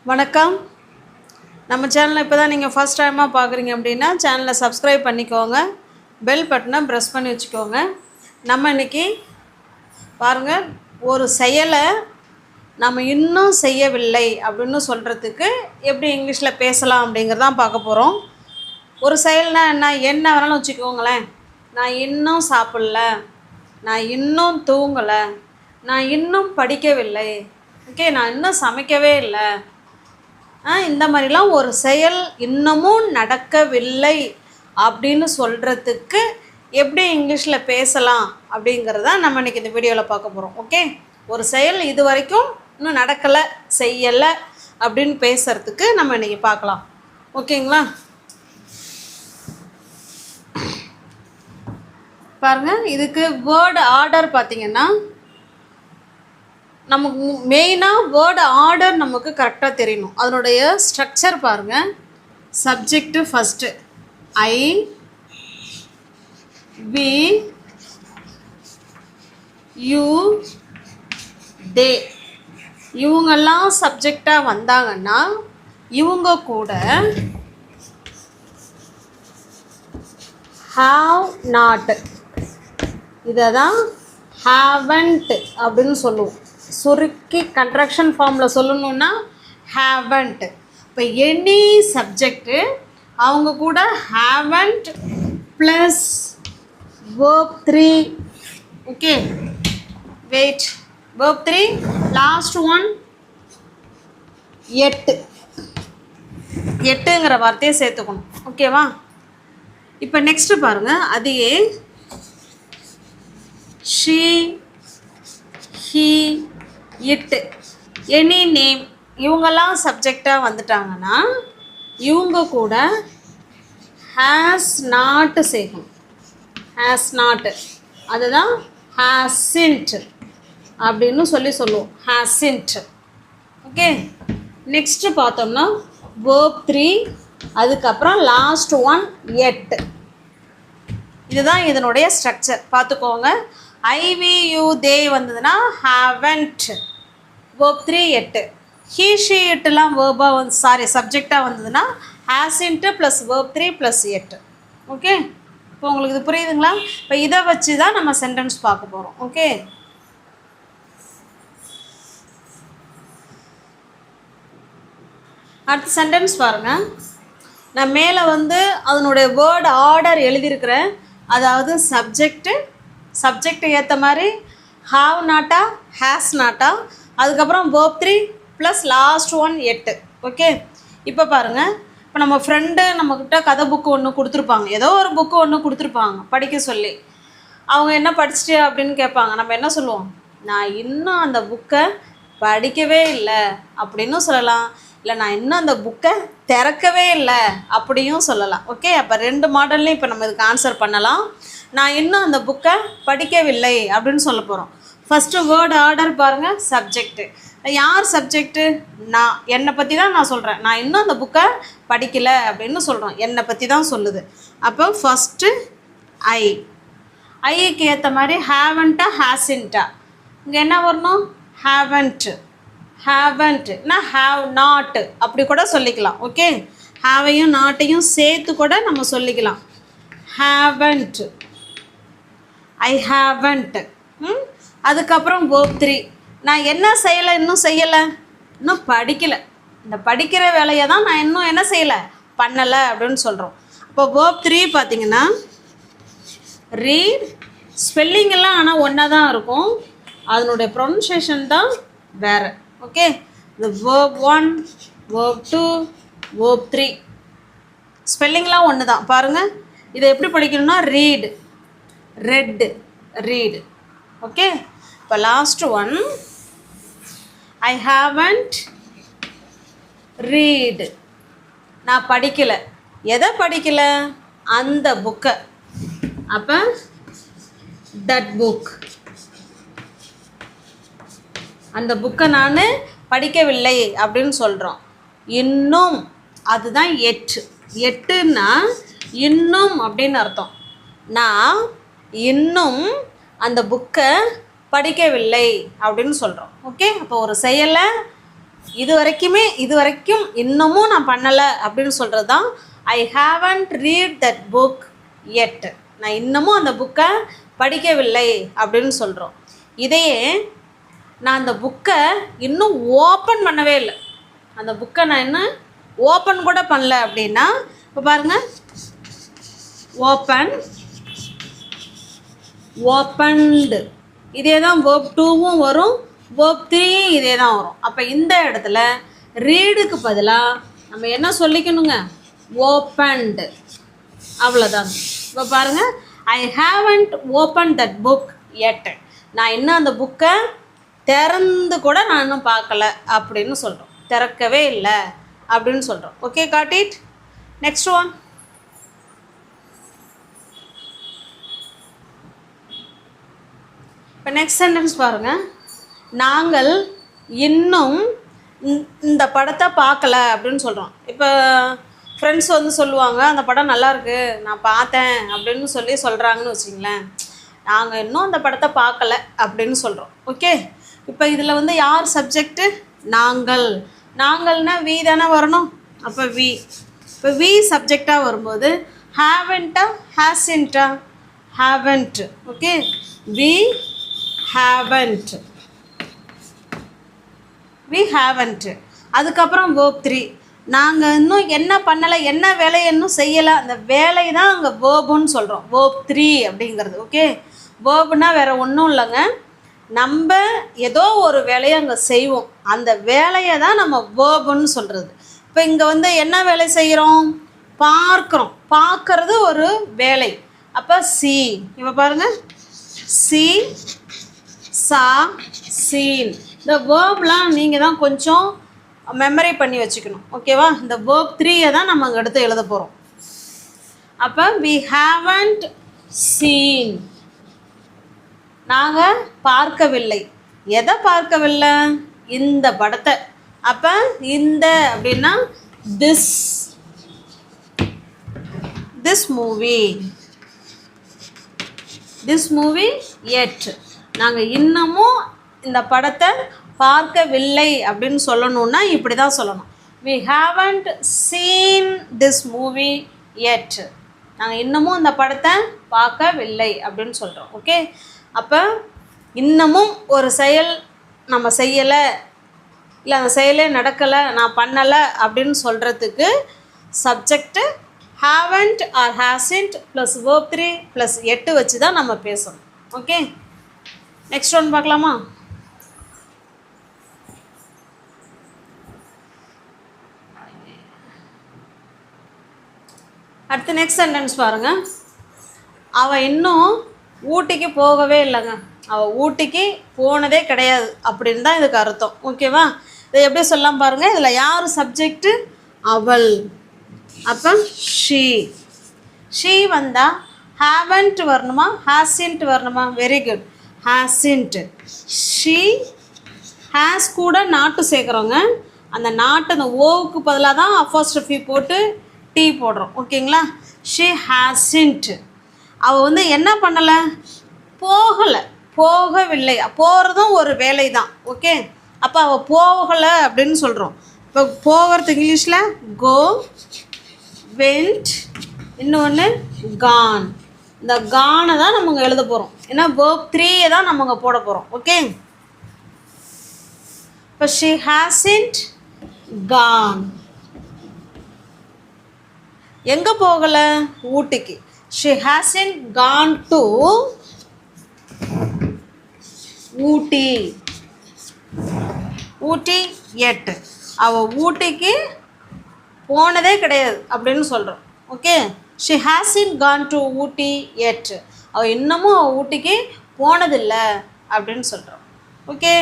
வணக்கம். நம்ம சேனலை இப்போ தான் நீங்கள் ஃபஸ்ட் டைமாக பார்க்குறீங்க அப்படின்னா சேனலை சப்ஸ்கிரைப் பண்ணிக்கோங்க, பெல் பட்டனை ப்ரெஸ் பண்ணி வச்சுக்கோங்க. நம்ம இன்றைக்கி பாருங்கள், ஒரு செயலை நம்ம இன்னும் செய்யவில்லை அப்படின்னு சொல்கிறதுக்கு எப்படி இங்கிலீஷில் பேசலாம் அப்படிங்கிறதான் பார்க்க போகிறோம். ஒரு செயல்னால் என்ன வேணாலும் வச்சுக்கோங்களேன். நான் இன்னும் சாப்பிடல, நான் இன்னும் தூங்கலை, நான் இன்னும் படிக்கவில்லை, ஓகே, நான் இன்னும் சமைக்கவே இல்லை, இந்த மாதிரிலாம் ஒரு செயல் இன்னமும் நடக்கவில்லை அப்படின்னு சொல்கிறதுக்கு எப்படி இங்கிலீஷில் பேசலாம் அப்படிங்கிறத நம்ம இன்றைக்கி இந்த வீடியோவில் பார்க்க போகிறோம். ஓகே, ஒரு செயல் இது வரைக்கும் இன்னும் நடக்கலை, செய்யலை அப்படின்னு பேசுகிறதுக்கு நம்ம இன்றைக்கி பார்க்கலாம். ஓகேங்களா? பாருங்கள், இதுக்கு வேர்டு ஆர்டர் பார்த்திங்கன்னா நமக்கு மெயினாக வேர்டு ஆர்டர் நமக்கு கரெக்டாக தெரியணும். அதனுடைய ஸ்ட்ரக்சர் பாருங்கள். Subject first I, we, you, they, இவங்கெல்லாம் சப்ஜெக்டாக வந்தாங்கன்னா இவங்க கூட ஹாவ் நாட், இதை தான் ஹாவன்ட் அப்படின்னு சொல்லுவோம். சுருக்கி கன்ட்ராக்ஷன் ஃபார்மில் சொல்லணுன்னா ஹேவன்ட். இப்போ எனி சப்ஜெக்டு அவங்க கூட haven't plus verb 3. Okay, wait, verb 3 last one எட்டுங்கிற வார்த்தையை சேர்த்துக்கணும். ஓகேவா? இப்போ நெக்ஸ்ட்டு பாருங்கள், அதையே she, he, it, any name இவங்கெல்லாம் சப்ஜெக்டாக வந்துட்டாங்கன்னா இவங்க கூட ஹேஸ் நாட்டு சேர்க்கணும். ஹேஸ் நாட்டு, அதுதான் ஹேசின்ட் அப்படின்னு சொல்லுவோம். ஹேசின்ட். ஓகே, நெக்ஸ்ட்டு பார்த்தோம்னா வேர்ப் 3, அதுக்கப்புறம் லாஸ்ட் ஒன் எட். இதுதான் இதனுடைய ஸ்ட்ரக்சர். பார்த்துக்கோங்க. ஐவியூ தே வந்ததுன்னா ஹேவன்ட், வேர்ப் 3 எட்டு. ஹீ ஷீ இட்டுலாம் வேர்பாக வந்து சப்ஜெக்டாக வந்ததுன்னா ஹேசின்ட்டு ப்ளஸ் வேர்ப் 3 ப்ளஸ் எட்டு. ஓகே, இப்போ உங்களுக்கு இது புரியுதுங்களா? இப்போ இதை வச்சு தான் நம்ம சென்டென்ஸ் பார்க்க போகிறோம். ஓகே, அடுத்த சென்டென்ஸ் பாருங்கள். நான் மேலே வந்து அதனுடைய வேர்டு ஆர்டர் எழுதியிருக்கிறேன். அதாவது சப்ஜெக்ட் ஏற்ற மாதிரி ஹாவ் நாட்டா, ஹேஸ் நாட்டா, அதுக்கப்புறம் வேர்ப் 3 ப்ளஸ் லாஸ்ட் ஒன் எட்டு. ஓகே, இப்போ பாருங்கள், இப்போ நம்ம ஃப்ரெண்டு நம்மக்கிட்ட கதை புக்கு ஒன்று கொடுத்துருப்பாங்க, ஏதோ ஒரு புக்கு ஒன்று கொடுத்துருப்பாங்க படிக்க சொல்லி. அவங்க என்ன படிச்சுட்டு அப்படின்னு கேட்பாங்க. நம்ம என்ன சொல்லுவோம்? நான் இன்னும் அந்த புக்கை படிக்கவே இல்லை அப்படின்னு சொல்லலாம். இல்லை, நான் இன்னும் அந்த புக்கை திறக்கவே இல்லை அப்படியும் சொல்லலாம். ஓகே, அப்போ ரெண்டு மாடல்லையும் இப்போ நம்ம இதுக்கு ஆன்சர் பண்ணலாம். நான் இன்னும் அந்த புக்கை படிக்கவில்லை அப்படின்னு சொல்ல போகிறோம். ஃபஸ்ட்டு வேர்டு ஆர்டர் பாருங்கள். சப்ஜெக்ட்டு, யார் சப்ஜெக்ட்டு? நான், என்னை பற்றி தான் நான் சொல்கிறேன். நான் இன்னும் அந்த புக்கை படிக்கலை அப்படின்னு சொல்கிறோம், என்னை பற்றி தான் சொல்லுது. அப்போ ஃபஸ்ட்டு ஐக்கு ஏற்ற மாதிரி ஹேவன்ட்டா ஹேசின்ட்டா, இங்கே என்ன வரணும்? ஹேவன்ட்னா ஹாவ் நாட் அப்படி கூட சொல்லிக்கலாம். ஓகே, ஹாவையும் நாட்டையும் சேர்த்து கூட நம்ம சொல்லிக்கலாம். ஹேவன்ட், ஐ ஹேவன்ட். அதுக்கப்புறம் வேர்ப் 3, நான் என்ன செய்யலை, இன்னும் செய்யலை, இன்னும் படிக்கலை, இந்த படிக்கிற வேலையை தான் நான் இன்னும் என்ன செய்யலை, பண்ணலை அப்படின்னு சொல்கிறோம். இப்போ வேர்ப் 3 பார்த்திங்கன்னா ரீட், ஸ்பெல்லிங் எல்லாம் ஆனால் ஒன்றா தான் இருக்கும், அதனுடைய ப்ரொனன்சியேஷன் தான் வேறு. ஓகே, இந்த வேர்ப் 1, வேர்ப் 2, வேர்ப் 3 ஸ்பெல்லிங்லாம் ஒன்று தான். பாருங்கள், இதை எப்படி படிக்கணும்னா ரீடு, ரெட்டு, ரீடு. ஓகே, இப்போ லாஸ்ட் ஒன் ஐ ஹாவன்ட் ரீடு, நான் படிக்கலை. எதை படிக்கலை? அந்த புக்கை. அப்போ தட் புக், அந்த புக்கை நான் படிக்கவில்லை அப்படின்னு சொல்கிறோம். இன்னும், அதுதான் எட்டுன்னா இன்னும் அப்படின்னு அர்த்தம். நான் இன்னும் அந்த புக்கை படிக்கவில்லை அப்படின்னு சொல்கிறோம். ஓகே, அப்போ ஒரு செயலை இது வரைக்கும் இன்னமும் நான் பண்ணலை அப்படின்னு சொல்கிறது தான் I haven't read that book yet. நான் இன்னமும் அந்த புக்கை படிக்கவில்லை அப்படின்னு சொல்கிறோம். இதையே நான் அந்த புக்கை இன்னும் ஓப்பன் பண்ணவே இல்லை, அந்த புக்கை நான் இன்னும் ஓப்பன் கூட பண்ணல அப்படின்னா, இப்போ பாருங்கள், ஓப்பன், ஓப்பன்டு, இதே தான் verb 2வும் வரும், verb 3 இதே தான் வரும். அப்போ இந்த இடத்துல ரீடுக்கு பதிலாக நம்ம என்ன சொல்லிக்கணுங்க, ஓப்பன்டு, அவ்வளோதான். இப்போ பாருங்கள், I haven't open that book yet. நான் இன்னும் அந்த புக்கை திறந்து கூட நான் இன்னும் பார்க்கல அப்படின்னு சொல்கிறோம், திறக்கவே இல்லை அப்படின்னு சொல்கிறோம். Okay, got it. Next one. இப்போ நெக்ஸ்ட் சென்டென்ஸ் பாருங்கள், நாங்கள் இன்னும் இந்த படத்தை பார்க்கல அப்படின்னு சொல்கிறோம். இப்போ ஃப்ரெண்ட்ஸ் வந்து சொல்லுவாங்க, அந்த படம் நல்லாயிருக்கு நான் பார்த்தேன் அப்படின்னு சொல்கிறாங்கன்னு வச்சிங்களேன், நாங்கள் இன்னும் அந்த படத்தை பார்க்கல அப்படின்னு சொல்கிறோம். ஓகே, இப்போ இதில் வந்து யார் சப்ஜெக்டு, நாங்கள். நாங்கள்னா வி தானே வரணும். அப்போ வி, இப்போ வி சப்ஜெக்டாக வரும்போது ஹேவன்ட்டா ஹேசின்ட்டா, haven't. Okay, we haven't, we haven't. அதுக்கப்புறம் verb 3, நாங்கள் இன்னும் என்ன பண்ணலை, என்ன வேலையை இன்னும் செய்யலை, அந்த வேலை தான் அங்கே வேர்புன்னு சொல்கிறோம், verb 3 அப்படிங்கிறது. ஓகே, வேர்புனால் வேறு ஒன்றும் இல்லைங்க, நம்ம ஏதோ ஒரு வேலையை அங்கே செய்வோம், அந்த வேலையை தான் நம்ம வேர்புன்னு சொல்கிறது. இப்போ இங்கே வந்து என்ன வேலை செய்கிறோம், பார்க்குறோம், பார்க்குறது ஒரு வேலை. அப்போ சி, இப்போ பாருங்கள், சி, சா, சீன். இந்த வேர்ப்லாம் நீங்கள் தான் கொஞ்சம் மெமரி பண்ணி வச்சுக்கணும். ஓகேவா, இந்த verb 3 தான் நம்ம அங்கே எடுத்து எழுத போகிறோம். அப்போ we haven't seen, நாங்கள் பார்க்கவில்லை. எதை பார்க்கவில்லை, இந்த படத்தை. அப்போ இந்த அப்படின்னா this movie yet. நாங்கள் இன்னமும் இந்த படத்தை பார்க்கவில்லை அப்படின்னு சொல்லணுன்னா இப்படி தான் சொல்லணும், we haven't seen this movie yet. நாங்கள் இன்னமும் இந்த படத்தை பார்க்கவில்லை அப்படின்னு சொல்கிறோம். ஓகே, அப்போ இன்னமும் ஒரு செயல் நம்ம செய்யலை, இல்லை அந்த செயலே நடக்கலை, நான் பண்ணலை அப்படின்னு சொல்கிறதுக்கு subject haven't or hasn't plus verb 3 plus 8 வச்சு தான் நம்ம பேசணும். ஓகே, நெக்ஸ்ட் ஒன் பார்க்கலாமா. அடுத்து நெக்ஸ்ட் சென்டென்ஸ் பாருங்கள், அவள் இன்னும் ஊட்டிக்கு போகவே இல்லைங்க, அவள் ஊட்டிக்கு போனதே கிடையாது அப்படின்னு தான் இதுக்கு அர்த்தம். ஓகேவா, இதை எப்படி சொல்லலாம் பாருங்கள், இதில் யார் சப்ஜெக்டு, அவள். அப்போ ஷீ வந்தால் ஹேவன்ட் வரணுமா, ஹேசின்ட் வரணுமா, வெரி குட், ஹேசின்ட். ஷீ ஹேஸ் கூட நாட்டு சேர்க்குறோங்க, அந்த நாட்டு அந்த ஓவுக்கு பதிலாக தான் அப்போஸ்ட்ரோஃபி போட்டு டீ போடுறோம். ஓகேங்களா, ஷீ ஹேசின்ட். அவள் வந்து என்ன பண்ணலை, போகவில்லை, போகிறதும் ஒரு வேலை தான். ஓகே, அப்போ அவள் போகலை அப்படின்னு சொல்கிறோம். இப்போ போகிறது இங்கிலீஷில் கோ, வெண்ட், இன்னொன்று கான். இந்த கானை தான் நம்ம இங்கே எழுத போகிறோம், ஏன்னா verb 3 தான் நம்ம இங்கே போட போகிறோம். ஓகே, இப்போ ஷீ ஹேசின்ட் கான். எங்கே போகலை, ஊட்டிக்கு. She hasn't gone to Ooty yet. அவள் ஊட்டிக்கு போனதே கிடையாது அப்படின்னு சொல்கிறோம். Okay, she hasn't gone to Ooty yet. அவள் இன்னமும் அவள் ஊட்டிக்கு போனதில்லை அப்படின்னு சொல்கிறோம். Okay,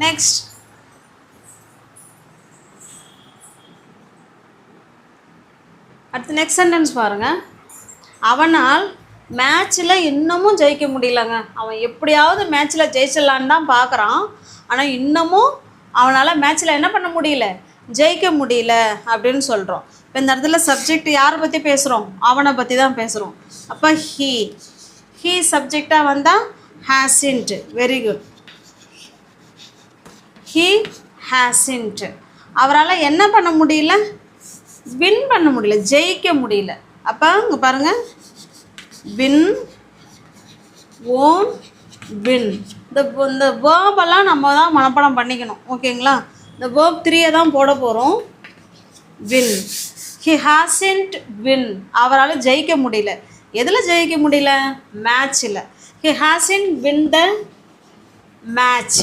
next. அடுத்து நெக்ஸ்ட் சென்டென்ஸ் பாருங்கள், அவனால் மேட்ச்சில் இன்னமும் ஜெயிக்க முடியலங்க. அவன் எப்படியாவது மேட்ச்சில் ஜெயிச்சிடலான்னு தான் பார்க்குறான், ஆனால் இன்னமும் அவனால் மேட்ச்சில் என்ன பண்ண முடியல, ஜெயிக்க முடியல அப்படின்னு சொல்கிறோம். இப்போ இந்த இடத்துல சப்ஜெக்ட் யாரை பற்றி பேசுகிறோம், அவனை பற்றி தான் பேசுகிறோம். அப்போ ஹீ சப்ஜெக்டாக வந்தால் ஹேசின்ட், வெரி குட். He hasn't. அவரால் என்ன பண்ண முடியல, வின் பண்ண முடியல, ஜெயிக்க முடியல. அப்போ இங்கே பாருங்கள், வின், won't win. இந்த வேர்பெல்லாம் நம்ம தான் மனப்பாடம் பண்ணிக்கணும். ஓகேங்களா? இந்த வேர்ப் 3 தான் போட போகிறோம். Win, he hasn't win. அவரால் ஜெயிக்க முடியல. எதில் ஜெயிக்க முடியல? மேட்சில். he hasn't win the match.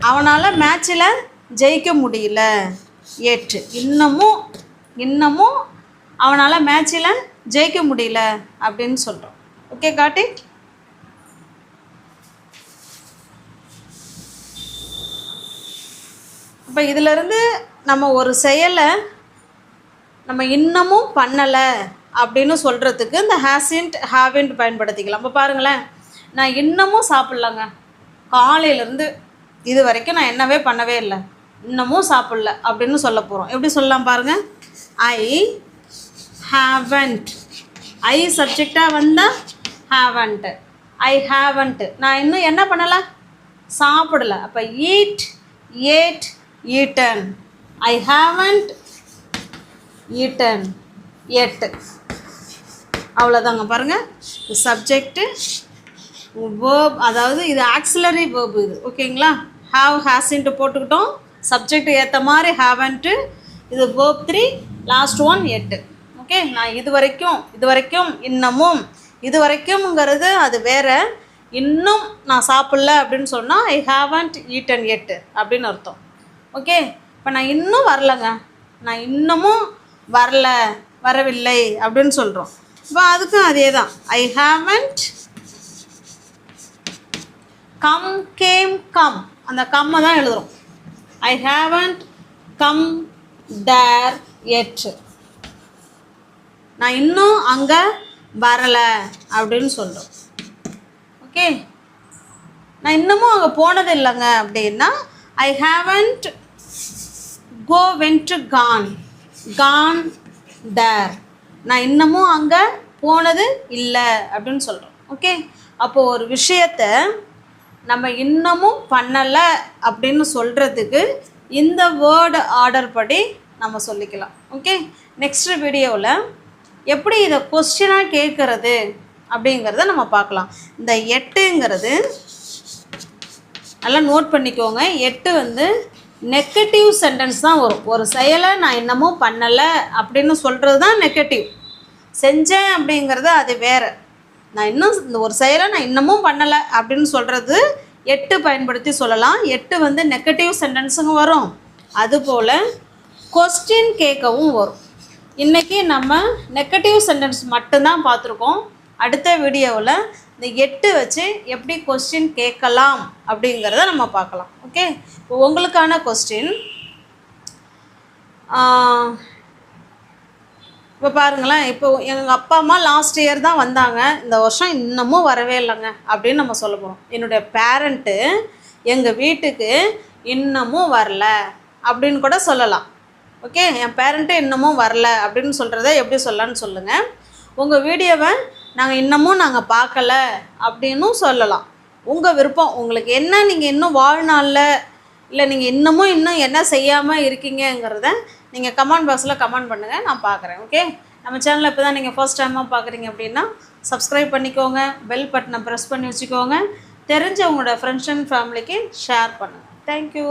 அவனால் மேட்சில் ஜெயிக்க முடியல. எட்டு, இன்னமும் அவனால் மேட்சில் ஜெயிக்க முடியல அப்படின்னு சொல்கிறோம். ஓகே, காட்டி. இப்போ இதிலிருந்து நம்ம ஒரு செயலை நம்ம இன்னமும் பண்ணலை அப்படின்னு சொல்கிறதுக்கு இந்த ஹேசின்ட், ஹாவன்ட் பயன்படுத்திக்கலாம். இப்போ பாருங்களேன், நான் இன்னமும் சாப்பிட்லங்க, காலையிலேருந்து இது வரைக்கும் நான் என்னவே பண்ணவே இல்லை, இன்னமும் சாப்பிடல அப்படின்னு சொல்ல போகிறோம். எப்படி சொல்லலாம் பாருங்கள். I haven't. ஐ சப்ஜெக்டாக வந்தால் ஹாவன்ட்டு. ஐ ஹாவன்ட்டு, நான் இன்னும் என்ன பண்ணலை, சாப்பிடலை. அப்போ eat, ate, eaten. I haven't eaten yet. அவ்வளோதாங்க. பாருங்கள், சப்ஜெக்டு, வேர்ப், அதாவது இது ஆக்சிலரி வேர்பு இது. ஓகேங்களா? ஹாவ், ஹேசின்ட்டு போட்டுக்கிட்டோம், சப்ஜெக்ட் ஏற்ற மாதிரி ஹாவன்ட்டு. இது வேர்ப் 3, லாஸ்ட் ஒன் எட்டு. ஓகே, நான் இது வரைக்கும் இன்னமும், இது வரைக்கும்ங்கிறது அது வேறு. இன்னும் நான் சாப்பிடல அப்படின்னு சொன்னால் ஐ ஹாவன்ட் ஈட்டன் எட்டு அப்படின்னு அர்த்தம். ஓகே, இப்போ நான் இன்னும் வரலைங்க, நான் இன்னமும் வரவில்லை அப்படின்னு சொல்கிறோம். இப்போ அதுக்கும் அதே தான். I haven't come, game, come. அந்த கம்மை தான் எழுதுகிறோம். ஐ ஹாவன்ட் கம் தேர் எட். நான் இன்னும் அங்கே வரலை அப்படின்னு சொல்கிறோம். ஓகே, நான் இன்னமும் அங்கே போனது இல்லைங்க அப்படின்னா ஐ ஹாவன்ட் gone there. நான் இன்னமும் அங்கே போனது இல்லை அப்படின்னு சொல்கிறோம். ஓகே, அப்போது ஒரு விஷயத்தை நம்ம இன்னமும் பண்ணலை அப்படின்னு சொல்கிறதுக்கு இந்த வேர்டு ஆர்டர் படி நம்ம சொல்லிக்கலாம். ஓகே, நெக்ஸ்ட் வீடியோவில் எப்படி இதை கொஸ்டினாக கேட்குறது அப்படிங்கிறத நம்ம பார்க்கலாம். இந்த எட்டுங்கிறது நல்லா நோட் பண்ணிக்கோங்க. எட்டு வந்து நெகட்டிவ் சென்டென்ஸ் தான் வரும். ஒரு செயலை நான் இன்னமும் பண்ணலை அப்படின்னு சொல்கிறது தான் நெகட்டிவ். செஞ்சேன் அப்படிங்கிறது அது வேறு. நான் இன்னும் இந்த ஒரு செயலை நான் இன்னமும் பண்ணலை அப்படின்னு சொல்கிறது எட்டு பயன்படுத்தி சொல்லலாம். எட்டு வந்து நெகட்டிவ் சென்டென்ஸுங்க வரும், அதுபோல் கொஸ்டின் கேட்கவும் வரும். இன்றைக்கி நம்ம நெகட்டிவ் சென்டென்ஸ் மட்டும்தான் பார்த்துருக்கோம். அடுத்த வீடியோவில் இந்த எட்டு வச்சு எப்படி கொஸ்டின் கேட்கலாம் அப்படிங்கிறத நம்ம பார்க்கலாம். ஓகே, இப்போ உங்களுக்கான கொஸ்டின் இப்போ பாருங்களேன். இப்போ எங்கள் அப்பா அம்மா லாஸ்ட் இயர் தான் வந்தாங்க, இந்த வருஷம் இன்னமும் வரவே இல்லைங்க அப்படின்னு நம்ம சொல்ல போகிறோம். என்னுடைய பேரண்ட்டு எங்கள் வீட்டுக்கு இன்னமும் வரல அப்படின்னு கூட சொல்லலாம். ஓகே, என் பேரண்ட்டு இன்னமும் வரல அப்படின்னு சொல்கிறத எப்படி சொல்லலான்னு சொல்லுங்கள். உங்கள் வீடியோவை நாங்கள் பார்க்கல அப்படின்னும் சொல்லலாம். உங்கள் விருப்பம். உங்களுக்கு என்ன, நீங்கள் இன்னும் வாழ்நாளில் இல்லை நீங்கள் இன்னும் என்ன செய்யாமல் இருக்கீங்கிறத நீங்கள் கமெண்ட் பாக்ஸில் கமெண்ட் பண்ணுங்கள், நான் பார்க்குறேன். ஓகே, நம்ம சேனலில் இப்போ தான் நீங்கள் ஃபர்ஸ்ட் டைமாக பார்க்குறீங்க அப்படின்னா சப்ஸ்கிரைப் பண்ணிக்கோங்க, பெல் பட்டனை ப்ரெஸ் பண்ணி வச்சுக்கோங்க, தெரிஞ்ச உங்களோட ஃப்ரெண்ட்ஸ் அண்ட் ஃபேமிலிக்கு ஷேர் பண்ணுங்கள். தேங்க்யூ.